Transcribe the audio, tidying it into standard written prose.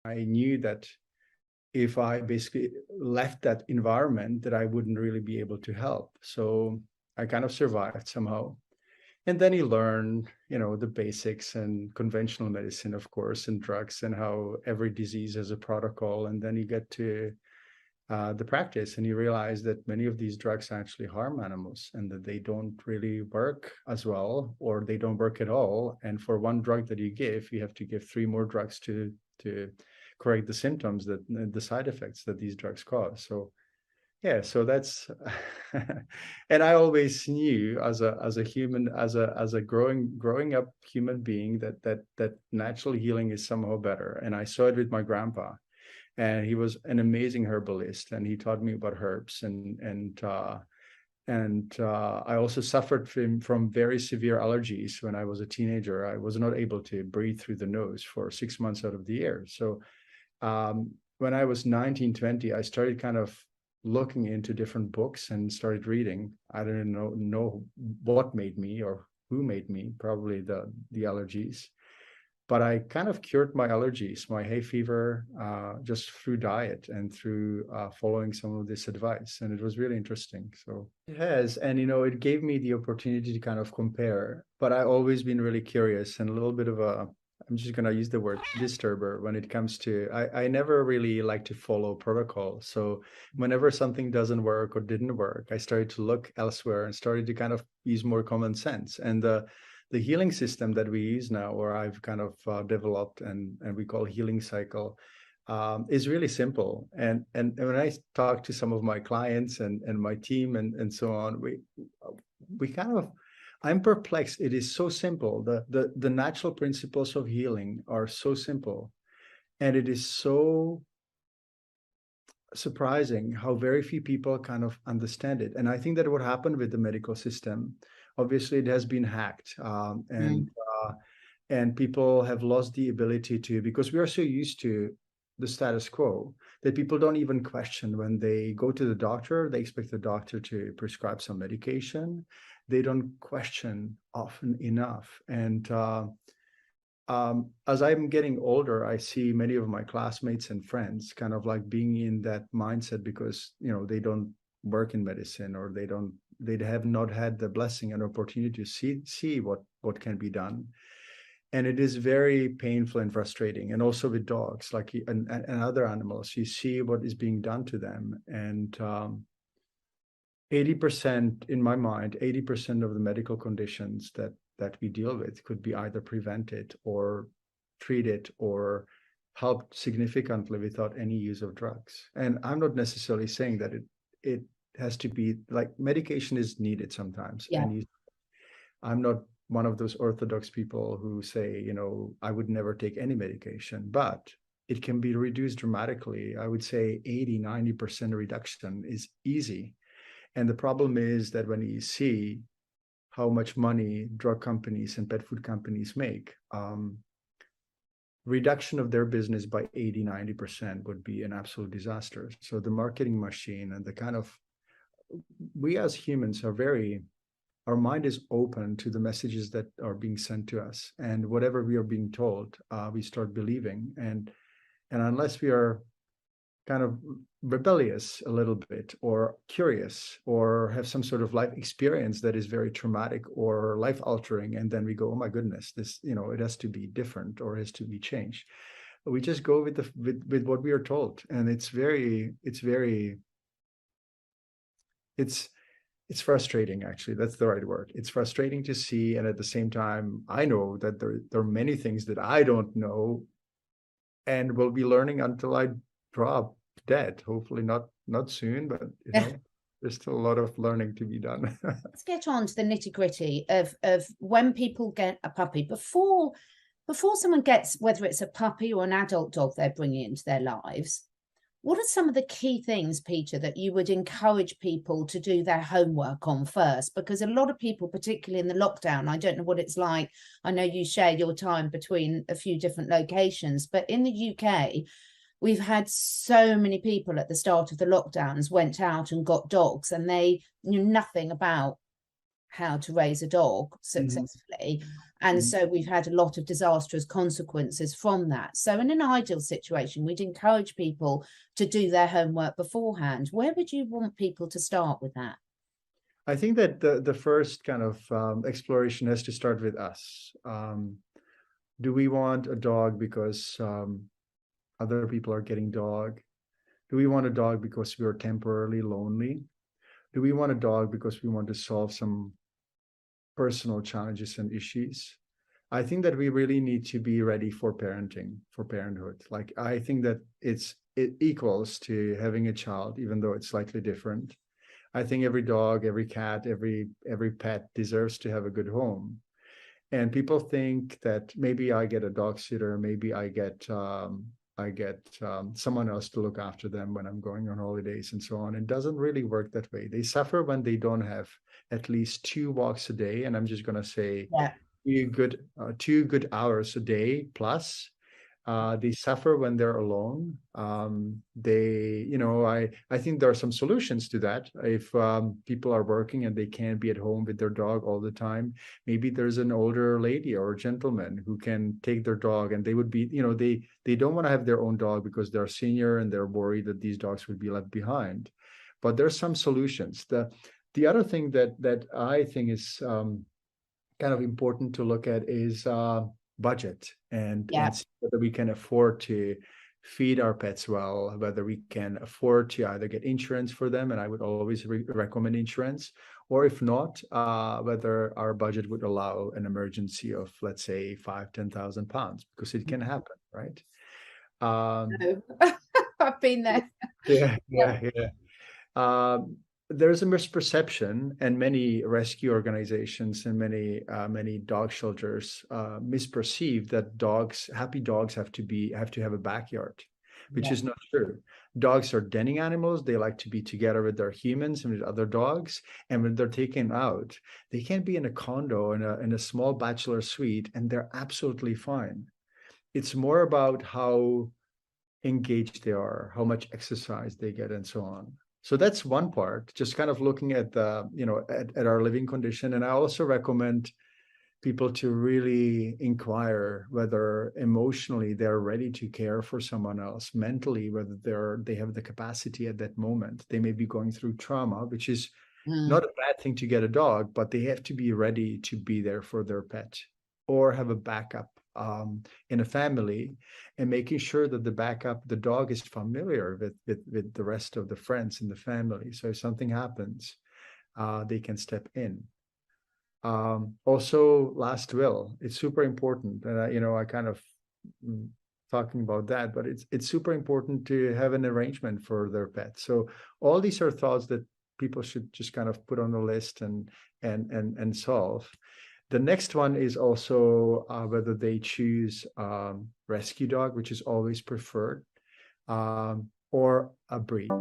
I knew that if I basically left that environment, that I wouldn't really be able to help. So I kind of survived somehow. And then you learn, the basics and conventional medicine, of course, and drugs, and how every disease has a protocol. And then you get to the practice, and you realize that many of these drugs actually harm animals, and that they don't really work as well, or they don't work at all. And for one drug that you have to give 3 more drugs to correct the symptoms, that the side effects that these drugs cause. So yeah, so that's and I always knew as a human, as a growing up human being, that natural healing is somehow better. And I saw it with my grandpa, and he was an amazing herbalist, and he taught me about herbs, and I also suffered from very severe allergies when I was a teenager. I was not able to breathe through the nose for 6 months out of the year. So when I was 19, 20, I started kind of looking into different books and started reading. I don't know what made me or who made me, probably the allergies. But I kind of cured my allergies, my hay fever, just through diet and through following some of this advice. And it was really interesting. So it has, and it gave me the opportunity to kind of compare. But I've always been really curious and a little bit of I'm just going to use the word disturber when it comes to, I never really like to follow protocol. So whenever something doesn't work or didn't work, I started to look elsewhere and started to kind of use more common sense. And the healing system that we use now, or I've kind of developed and we call healing cycle, is really simple. And when I talk to some of my clients and my team and so on, we kind of, I'm perplexed. It is so simple. The natural principles of healing are so simple, and it is so surprising how very few people kind of understand it. And I think that what happened with the medical system, obviously it has been hacked, and people have lost the ability to, because we are so used to the status quo, that people don't even question when they go to the doctor. They expect the doctor to prescribe some medication. They don't question often enough. And as I'm getting older, I see many of my classmates and friends kind of like being in that mindset because, they don't work in medicine, or they have not had the blessing and opportunity to see what can be done. And it is very painful and frustrating. And also with dogs, like and other animals, you see what is being done to them. And 80%, in my mind, 80% of the medical conditions that we deal with could be either prevented or treated or helped significantly without any use of drugs. And I'm not necessarily saying that it has to be like medication is needed sometimes. Yeah. And I'm not one of those orthodox people who say, I would never take any medication, but it can be reduced dramatically. I would say 80-90% reduction is easy. And the problem is that when you see how much money drug companies and pet food companies make, reduction of their business by 80-90% would be an absolute disaster. So the marketing machine and the kind of, we as humans are our mind is open to the messages that are being sent to us, and whatever we are being told, we start believing. And unless we are kind of rebellious a little bit, or curious, or have some sort of life experience that is very traumatic or life altering, and then we go, oh my goodness, this, it has to be different or has to be changed. We just go with what we are told, and it's frustrating, actually. That's the right word. It's frustrating to see. And at the same time, I know that there are many things that I don't know and will be learning until I drop dead. Hopefully not soon, but there's still a lot of learning to be done. Let's get on to the nitty-gritty of when people get a puppy. Before someone gets, whether it's a puppy or an adult dog they're bringing into their lives, what are some of the key things, Peter, that you would encourage people to do their homework on first? Because a lot of people, particularly in the lockdown, I don't know what it's like. I know you share your time between a few different locations, but in the UK, we've had so many people at the start of the lockdowns went out and got dogs, and they knew nothing about how to raise a dog successfully. And so we've had a lot of disastrous consequences from that. So in an ideal situation, we'd encourage people to do their homework beforehand. Where would you want people to start with that? I think that the first kind of exploration has to start with us. Do we want a dog because other people are getting dog? Do we want a dog because we are temporarily lonely? Do we want a dog because we want to solve some personal challenges and issues? I think that we really need to be ready for parenting, for parenthood. Like, I think that it equals to having a child, even though it's slightly different. I think every dog, every cat, every pet deserves to have a good home. And people think that maybe I get a dog sitter, maybe I get someone else to look after them when I'm going on holidays and so on. It doesn't really work that way. They suffer when they don't have at least 2 walks a day, and I'm just going to say 2 good hours a day plus. They suffer when they're alone. I think there are some solutions to that. If people are working and they can't be at home with their dog all the time, maybe there's an older lady or a gentleman who can take their dog, and they would be, they don't want to have their own dog because they're senior and they're worried that these dogs would be left behind. But there's some solutions. The other thing that I think is kind of important to look at is budget and see whether we can afford to feed our pets well, whether we can afford to either get insurance for them, and I would always recommend insurance, or if not, whether our budget would allow an emergency of, let's say, 5,000-10,000 pounds, because it can happen, right? No. I've been there. Yeah. There's a misperception, and many rescue organizations and many dog shelters misperceive that happy dogs have to have a backyard, which is not true. Dogs are denning animals. They like to be together with their humans and with other dogs. And when they're taken out, they can be in a condo, in a small bachelor suite, and they're absolutely fine. It's more about how engaged they are, how much exercise they get, and so on. So that's one part, just kind of looking at at our living condition. And I also recommend people to really inquire whether emotionally they're ready to care for someone else, mentally, whether they have the capacity at that moment. They may be going through trauma, which is not a bad thing to get a dog, but they have to be ready to be there for their pet or have a backup in a family, and making sure that the dog is familiar with the rest of the friends in the family. So if something happens, they can step in. Also, last will, it's super important. And I kind of talking about that, but it's super important to have an arrangement for their pet. So all these are thoughts that people should just kind of put on the list and solve. The next one is also whether they choose rescue dog, which is always preferred, or a breed.